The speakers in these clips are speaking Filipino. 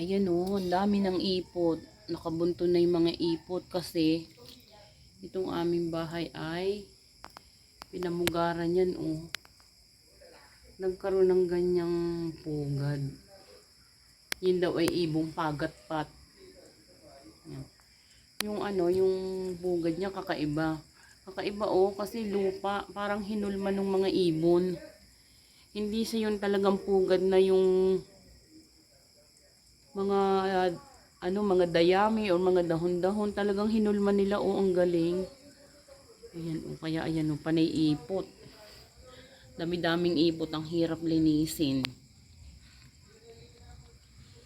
Ayan o, ang dami ng ipot. Nakabunto na yung mga ipot kasi itong aming bahay ay pinamugaran yan o. Nagkaroon ng ganyang pugad. Yun daw ay ibong pagat-pat. Yung yung pugad niya kakaiba. Kakaiba o, kasi lupa. Parang hinulma ng mga ibon. Hindi siya yung talagang pugad na yung mga mga dayami o mga dahon-dahon. Talagang hinulma nila o, ang galing. Ayan o, kaya ayan o, panay ipot. Dami-daming ipot, ang hirap linisin.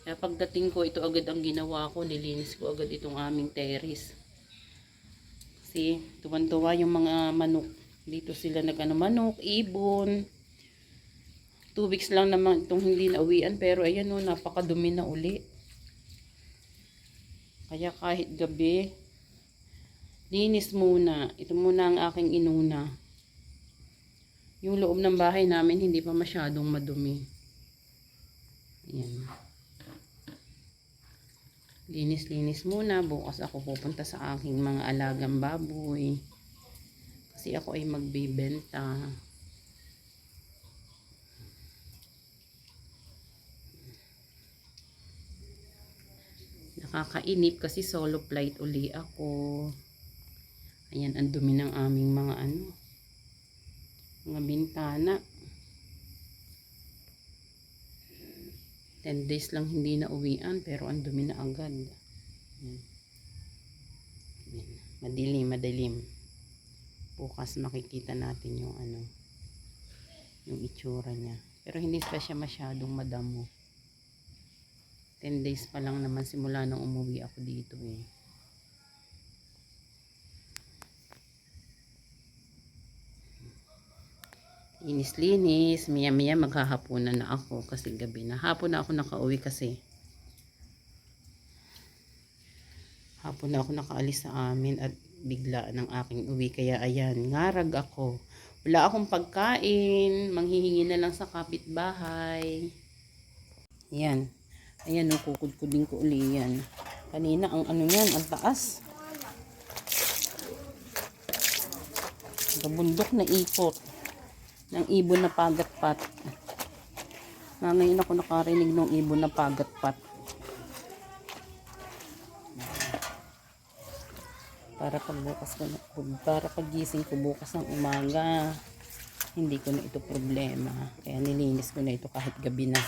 Kaya pagdating ko, ito agad ang ginawa ko, nilinis ko agad itong aming terrace. Kasi tuwan-tuwa yung mga manok. Dito sila manok, ibon. 2 weeks lang naman itong hindi nauwian, pero ayan o, napakadumi na uli. Kaya kahit gabi, linis muna. Ito muna ang aking inuna. Yung loob ng bahay namin hindi pa masyadong madumi. Ayan. Linis-linis muna. Bukas ako pupunta sa aking mga alagang baboy. Kasi ako ay magbibenta. Nakakainip kasi solo flight uli ako. Ayan, ang dumi ng aming mga mga bintana. 10 days lang hindi na uwian, pero ang dumi na agad. Ayan. Ayan. Madilim. Bukas makikita natin yung yung itsura niya. Pero hindi pa siya masyadong madamo. 10 days pa lang naman simula nang umuwi ako dito eh. Linis-linis, maya-maya maghahapunan na ako kasi gabi na. Hapon na ako nakauwi kasi. Hapon na ako nakaalis sa amin at bigla ng aking uwi. Kaya ayan, ngarag ako. Wala akong pagkain, manghihingi na lang sa kapitbahay. Ayan. Ayan, kukudkudin ko uli yan. Kanina ang yan, ang taas. Bundok na ipot ng ibon na pagat-pat. Ngayon ako nakarinig ng ibon na pagat-pat. Para pagising ko bukas ng umaga, hindi ko na ito problema. Kaya nilinis ko na ito kahit gabi na.